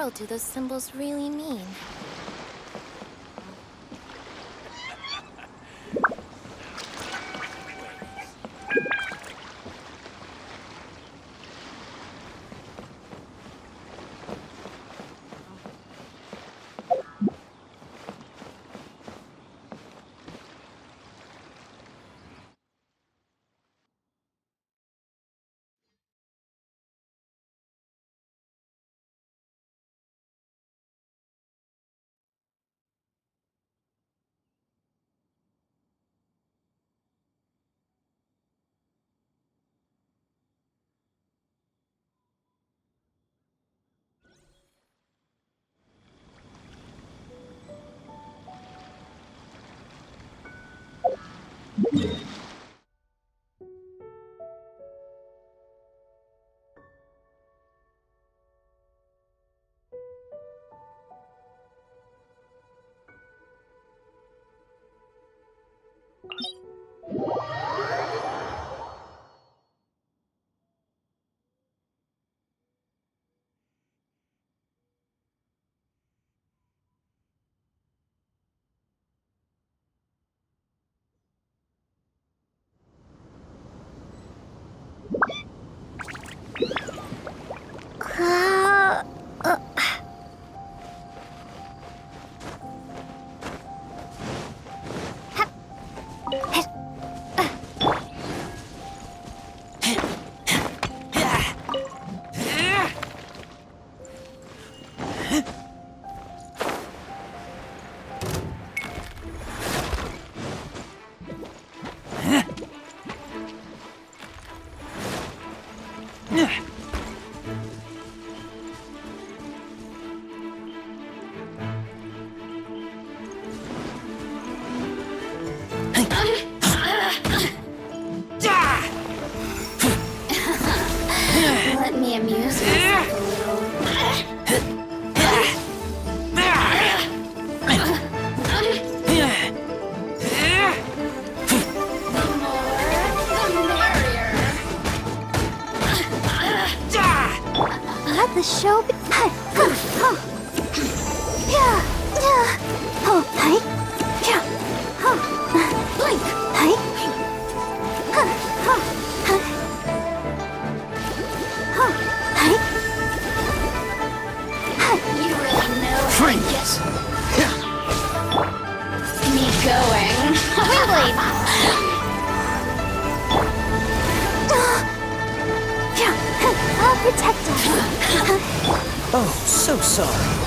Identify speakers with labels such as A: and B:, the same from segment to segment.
A: world do those symbols really mean? Let me amuse myself a little. The more, the merrier. Let the show be. Blink. You really know
B: Freeze!
A: me going. Really? I'll protect us.
B: Oh, so sorry.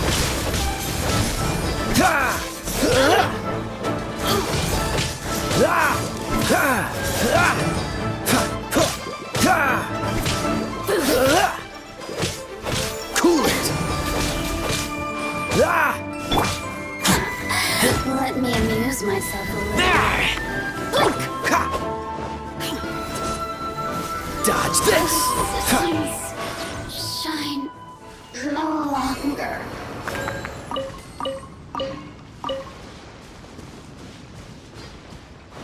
B: Cool it!
A: Let me amuse myself a little. Blink!
B: Dodge this!
A: Systems shine no longer.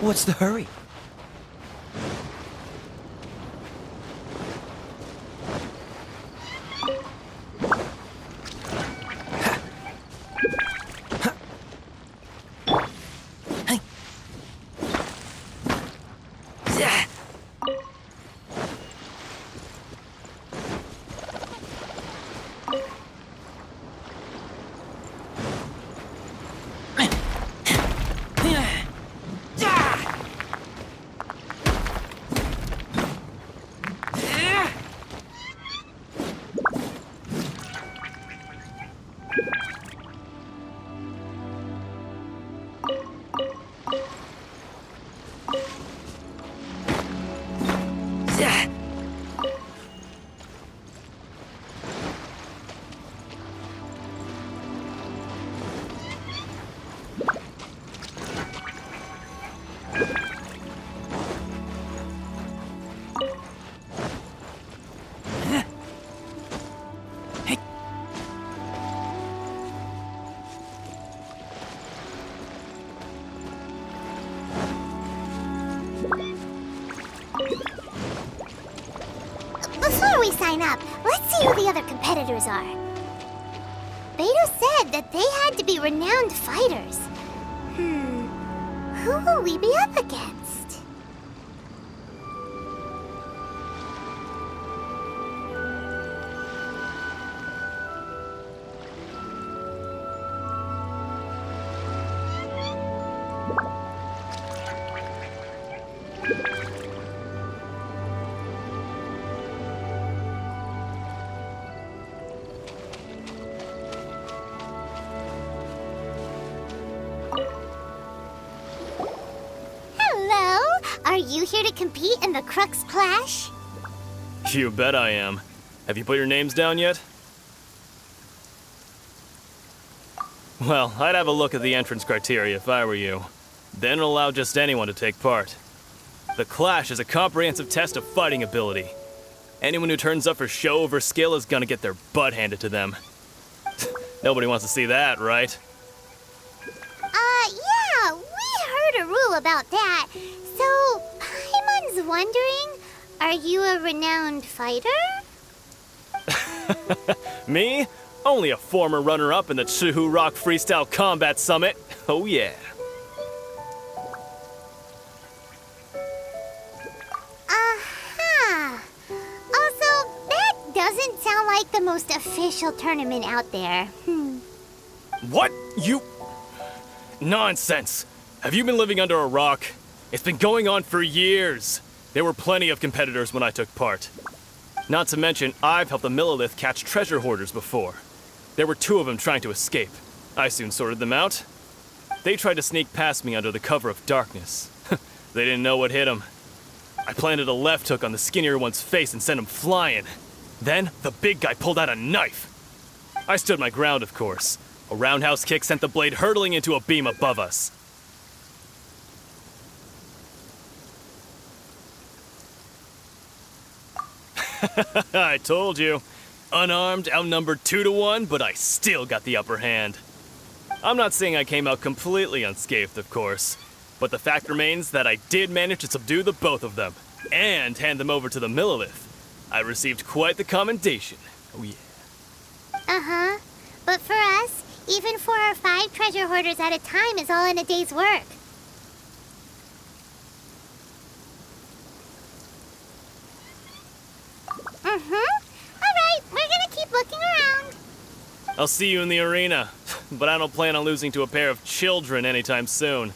B: What's the hurry?
C: Before we sign up, let's see who the other competitors are. Beto said that they had to be renowned fighters. Who will we be up against? Are you here to compete in the Crux Clash?
D: You bet I am. Have you put your names down yet? Well, I'd have a look at the entrance criteria if I were you. Then allow just anyone to take part. The Clash is a comprehensive test of fighting ability. Anyone who turns up for show over skill is gonna get their butt handed to them. Nobody wants to see that, right?
C: Yeah, we heard a rule about that. So, Paimon's wondering, are you a renowned fighter?
D: Me? Only a former runner-up in the Chihu Rock Freestyle Combat Summit. Oh yeah.
C: Also, that doesn't sound like the most official tournament out there.
D: What? You... Nonsense. Have you been living under a rock? It's been going on for years. There were plenty of competitors when I took part. Not to mention, I've helped the Millilith catch treasure hoarders before. There were 2 of them trying to escape. I soon sorted them out. They tried to sneak past me under the cover of darkness. They didn't know what hit them. I planted a left hook on the skinnier one's face and sent him flying. Then, the big guy pulled out a knife. I stood my ground, of course. A roundhouse kick sent the blade hurtling into a beam above us. I told you. Unarmed, outnumbered 2-1, but I still got the upper hand. I'm not saying I came out completely unscathed, of course, but the fact remains that I did manage to subdue the both of them, and hand them over to the Millilith. I received quite the commendation. Oh yeah.
C: But for us, even 4 or 5 treasure hoarders at a time is all in a day's work. Alright, we're gonna keep looking around.
D: I'll see you in the arena, but I don't plan on losing to a pair of children anytime soon.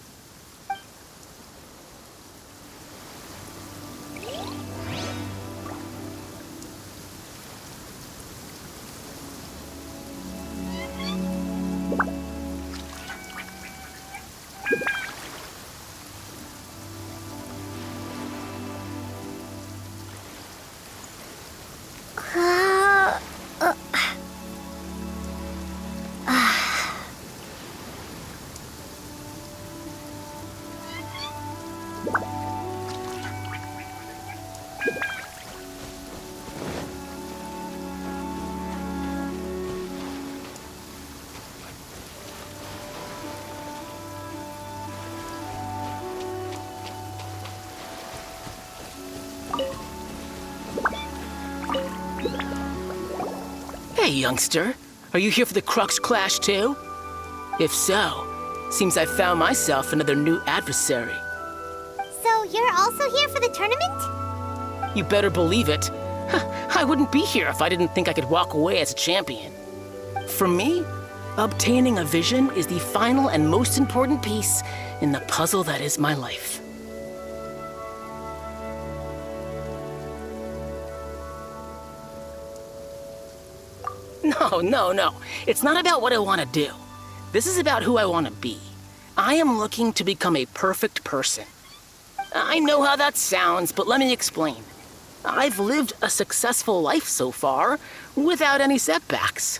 E: Hey, youngster. Are you here for the Crux Clash, too? If so, seems I found myself another new adversary.
C: So you're also here for the tournament?
E: You better believe it. I wouldn't be here if I didn't think I could walk away as a champion. For me, obtaining a vision is the final and most important piece in the puzzle that is my life. No. It's not about what I want to do. This is about who I want to be. I am looking to become a perfect person. I know how that sounds, but let me explain. I've lived a successful life so far, without any setbacks.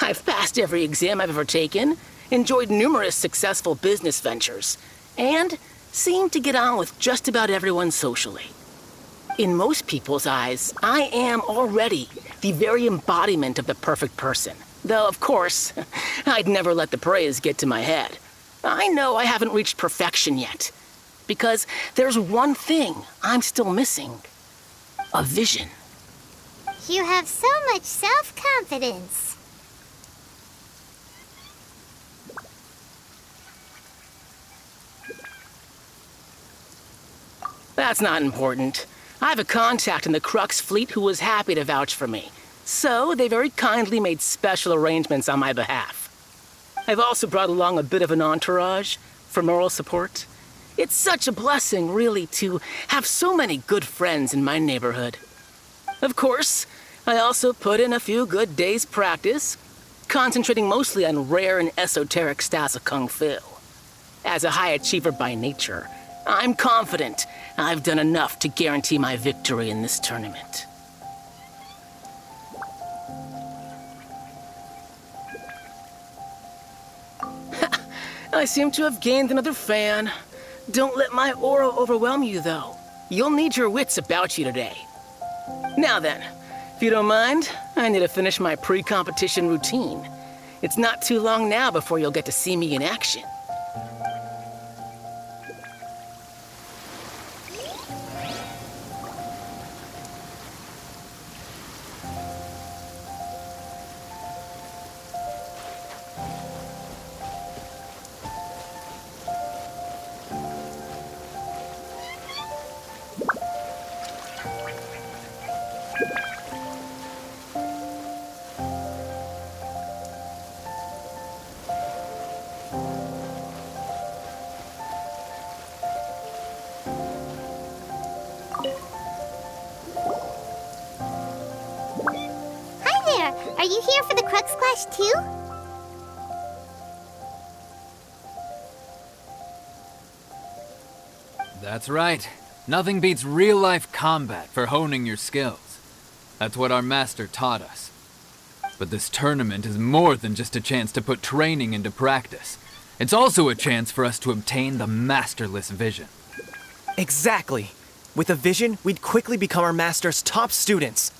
E: I've passed every exam I've ever taken, enjoyed numerous successful business ventures, and seem to get on with just about everyone socially. In most people's eyes, I am already the very embodiment of the perfect person. Though, of course, I'd never let the praise get to my head. I know I haven't reached perfection yet, because there's one thing I'm still missing. A vision.
C: You have so much self-confidence.
E: That's not important. I have a contact in the Crux fleet who was happy to vouch for me. So they very kindly made special arrangements on my behalf. I've also brought along a bit of an entourage for moral support. It's such a blessing, really, to have so many good friends in my neighborhood. Of course, I also put in a few good days' practice, concentrating mostly on rare and esoteric styles of Kung Fu. As a high achiever by nature, I'm confident I've done enough to guarantee my victory in this tournament. I seem to have gained another fan. Don't let my aura overwhelm you, though. You'll need your wits about you today. Now then, if you don't mind, I need to finish my pre-competition routine. It's not too long now before you'll get to see me in action.
C: Are you here for the Crux Clash too?
F: That's right. Nothing beats real-life combat for honing your skills. That's what our master taught us. But this tournament is more than just a chance to put training into practice. It's also a chance for us to obtain the masterless vision.
B: Exactly. With a vision, we'd quickly become our master's top students.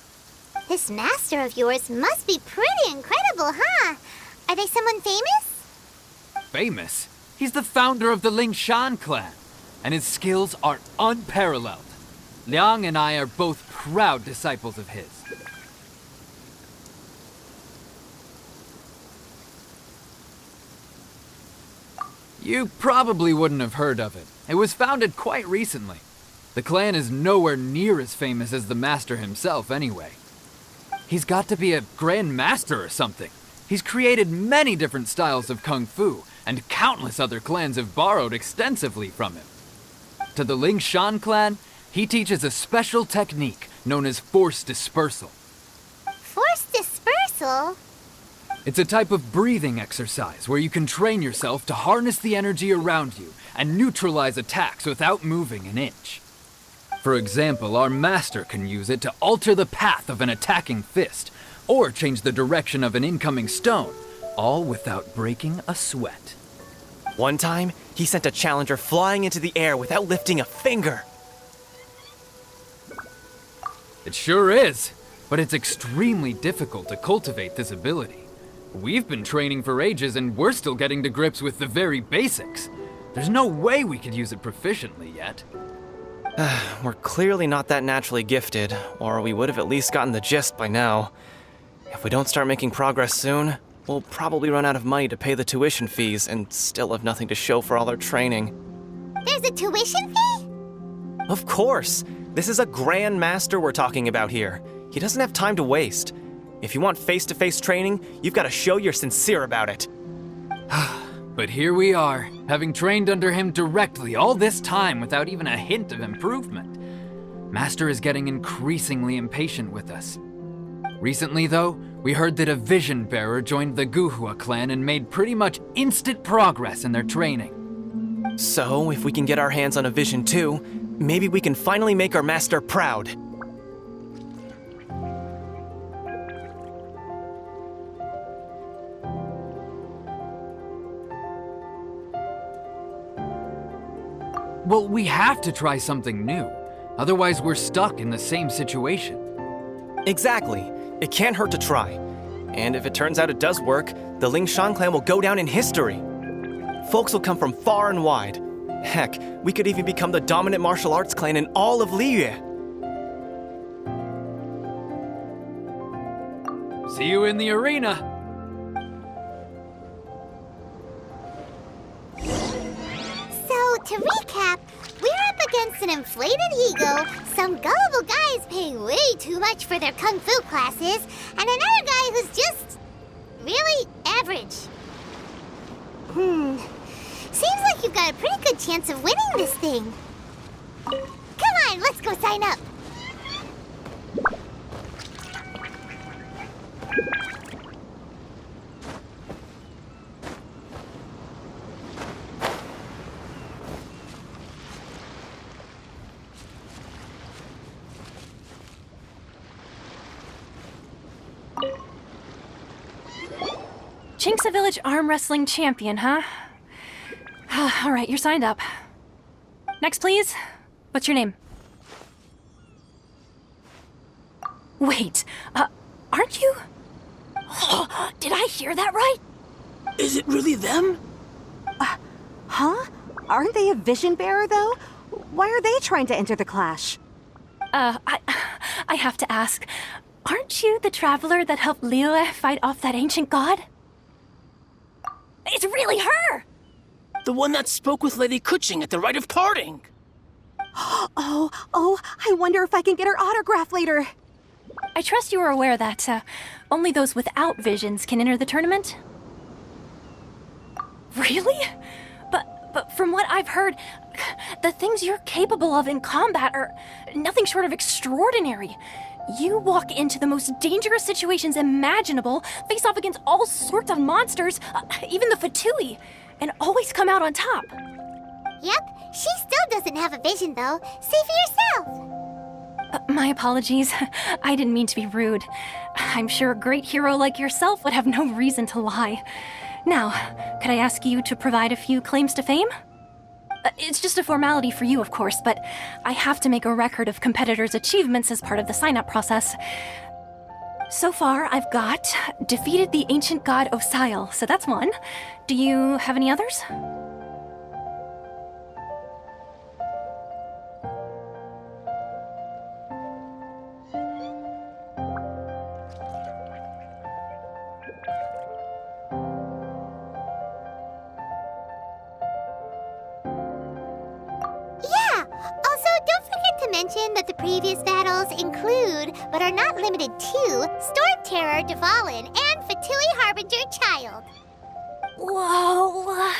C: This master of yours must be pretty incredible, huh? Are they someone famous?
F: Famous? He's the founder of the Lingshan clan, and his skills are unparalleled. Liang and I are both proud disciples of his. You probably wouldn't have heard of it. It was founded quite recently. The clan is nowhere near as famous as the master himself, anyway. He's got to be a grand master or something. He's created many different styles of Kung Fu, and countless other clans have borrowed extensively from him. To the Lingshan clan, he teaches a special technique known as force dispersal.
C: Force dispersal?
F: It's a type of breathing exercise where you can train yourself to harness the energy around you and neutralize attacks without moving an inch. For example, our master can use it to alter the path of an attacking fist, or change the direction of an incoming stone, all without breaking a sweat.
B: One time, he sent a challenger flying into the air without lifting a finger.
F: It sure is, but it's extremely difficult to cultivate this ability. We've been training for ages and we're still getting to grips with the very basics. There's no way we could use it proficiently yet.
B: We're clearly not that naturally gifted, or we would have at least gotten the gist by now. If we don't start making progress soon, we'll probably run out of money to pay the tuition fees and still have nothing to show for all our training.
C: There's a tuition fee?
B: Of course! This is a grand master we're talking about here. He doesn't have time to waste. If you want face-to-face training, you've got to show you're sincere about it.
F: But here we are, having trained under him directly all this time without even a hint of improvement. Master is getting increasingly impatient with us. Recently, though, we heard that a vision bearer joined the Guhua clan and made pretty much instant progress in their training.
B: So, if we can get our hands on a vision too, maybe we can finally make our master proud.
F: Well, we have to try something new. Otherwise, we're stuck in the same situation.
B: Exactly. It can't hurt to try. And if it turns out it does work, the Lingshan clan will go down in history. Folks will come from far and wide. Heck, we could even become the dominant martial arts clan in all of Liyue.
F: See you in the arena.
C: So, to recap, we're up against an inflated ego, some gullible guys pay way too much for their kung fu classes, and another guy who's just really average. Seems like you've got a pretty good chance of winning this thing. Come on, let's go sign up.
G: Chinksa Village arm wrestling champion, huh? All right, you're signed up. Next, please. What's your name? Wait, aren't you? Oh, did I hear that right?
E: Is it really them?
H: Huh? Aren't they a vision bearer, though? Why are they trying to enter the clash?
G: I have to ask, aren't you the traveler that helped Liyue fight off that ancient god? It's really her!
E: The one that spoke with Lady Kuching at the rite of parting.
H: Oh, I wonder if I can get her autograph later.
G: I trust you are aware that only those without visions can enter the tournament? Really? But from what I've heard, the things you're capable of in combat are nothing short of extraordinary. You walk into the most dangerous situations imaginable, face off against all sorts of monsters, even the Fatui, and always come out on top.
C: Yep, she still doesn't have a vision, though. Say for yourself.
G: My apologies. I didn't mean to be rude. I'm sure a great hero like yourself would have no reason to lie. Now, could I ask you to provide a few claims to fame? It's just a formality for you, of course, but I have to make a record of competitors' achievements as part of the sign-up process. So far, I've got defeated the ancient god Osile, so that's one. Do you have any others?
C: Mention that the previous battles include, but are not limited to, Storm Terror, Dvalin, and Fatui Harbinger Child.
G: Whoa!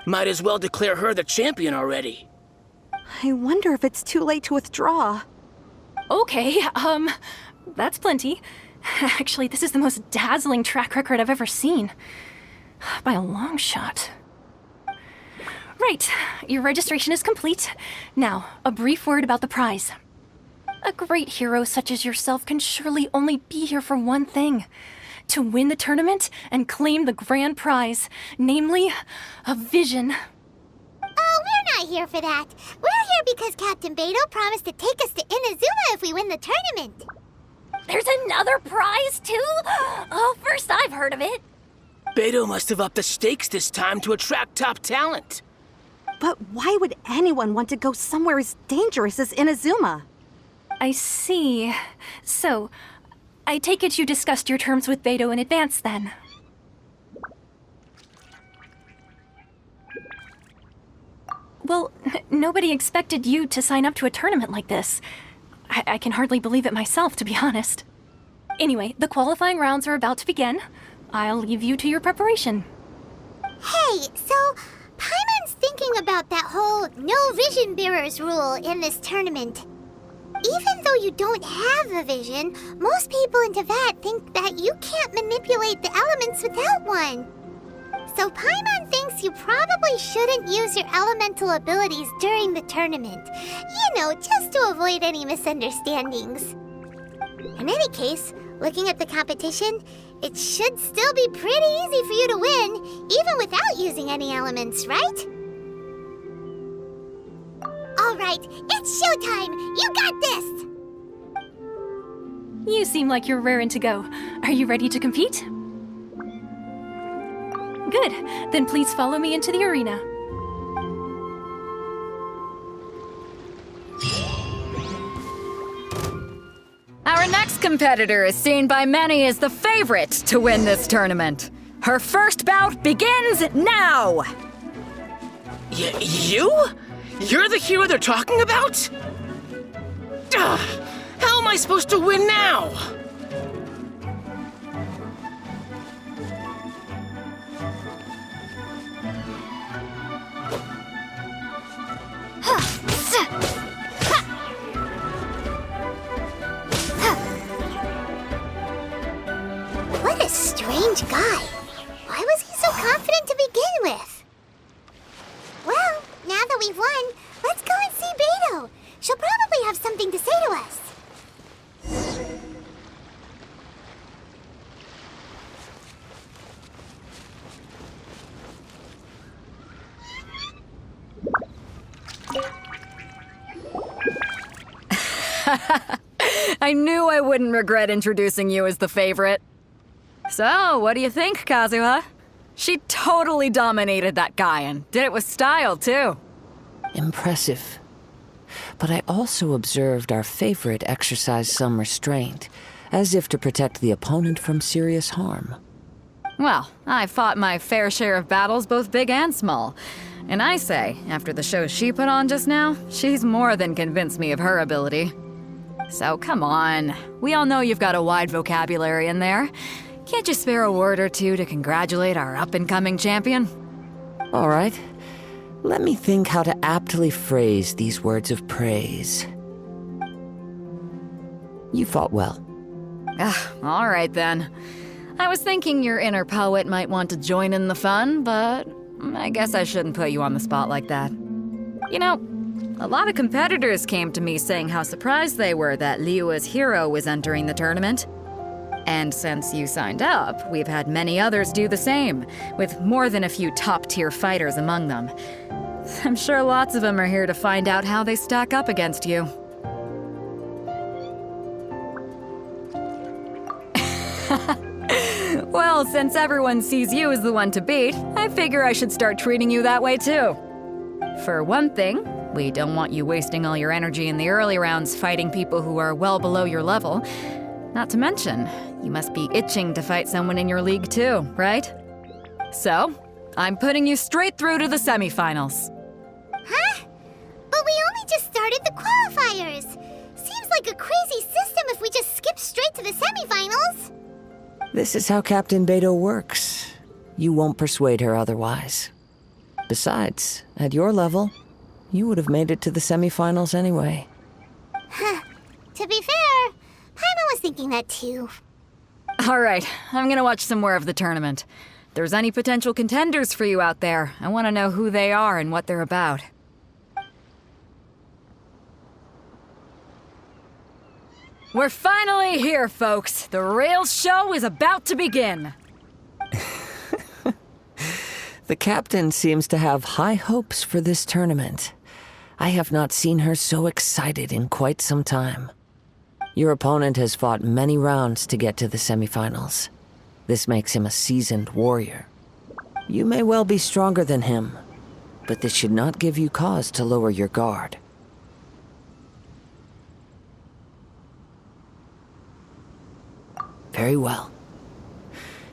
E: Might as well declare her the champion already.
H: I wonder if it's too late to withdraw.
G: Okay, that's plenty. Actually, this is the most dazzling track record I've ever seen. By a long shot. Right, your registration is complete. Now, a brief word about the prize. A great hero such as yourself can surely only be here for one thing. To win the tournament and claim the grand prize, namely, a vision.
C: Oh, we're not here for that. We're here because Captain Beto promised to take us to Inazuma if we win the tournament.
G: There's another prize, too? Oh, first I've heard of it.
E: Beto must have upped the stakes this time to attract top talent.
H: But why would anyone want to go somewhere as dangerous as Inazuma?
G: I see. So, I take it you discussed your terms with Beto in advance, then? Well, nobody expected you to sign up to a tournament like this. I can hardly believe it myself, to be honest. Anyway, the qualifying rounds are about to begin. I'll leave you to your preparation.
C: Hey, so Paimon's thinking about that whole no vision bearers rule in this tournament. Even though you don't have a vision, most people in Teyvat think that you can't manipulate the elements without one. So Paimon thinks you probably shouldn't use your elemental abilities during the tournament. You know, just to avoid any misunderstandings. In any case, looking at the competition, it should still be pretty easy for you to win, even without using any elements, right? All right, it's showtime! You got this!
G: You seem like you're raring to go. Are you ready to compete? Good. Then please follow me into the arena.
I: Our next competitor is seen by many as the favorite to win this tournament. Her first bout begins now!
E: You? You're the hero they're talking about? Ugh, how am I supposed to win now?
C: What a strange guy. Why was he so confident to begin with? Well, now that we've won, let's go and see Beto. She'll probably have something to say to us.
I: I knew I wouldn't regret introducing you as the favorite. So, what do you think, Kazuha? She totally dominated that guy and did it with style, too.
J: Impressive. But I also observed our favorite exercise some restraint, as if to protect the opponent from serious harm.
I: Well, I fought my fair share of battles, both big and small. And I say, after the show she put on just now, she's more than convinced me of her ability. So come on, we all know you've got a wide vocabulary in there. Can't you spare a word or two to congratulate our up-and-coming champion?
J: All right. Let me think how to aptly phrase these words of praise. You fought well.
I: All right then. I was thinking your inner poet might want to join in the fun, but I guess I shouldn't put you on the spot like that. You know, a lot of competitors came to me saying how surprised they were that Liyue's hero was entering the tournament. And since you signed up, we've had many others do the same, with more than a few top-tier fighters among them. I'm sure lots of them are here to find out how they stack up against you. Well, since everyone sees you as the one to beat, I figure I should start treating you that way too. For one thing, we don't want you wasting all your energy in the early rounds fighting people who are well below your level. Not to mention, you must be itching to fight someone in your league too, right? So, I'm putting you straight through to the semifinals.
C: Huh? But we only just started the qualifiers. Seems like a crazy system if we just skip straight to the semifinals.
J: This is how Captain Beto works. You won't persuade her otherwise. Besides, at your level, you would have made it to the semifinals anyway.
C: To be fair, Paimon was thinking that too.
I: All right, I'm gonna watch some more of the tournament. If there's any potential contenders for you out there, I want to know who they are and what they're about. We're finally here, folks. The real show is about to begin.
J: The captain seems to have high hopes for this tournament. I have not seen her so excited in quite some time. Your opponent has fought many rounds to get to the semifinals. This makes him a seasoned warrior. You may well be stronger than him, but this should not give you cause to lower your guard. Very well.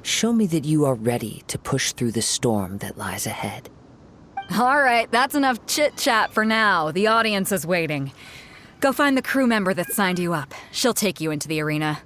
J: Show me that you are ready to push through the storm that lies ahead.
I: All right, that's enough chit-chat for now. The audience is waiting. Go find the crew member that signed you up. She'll take you into the arena.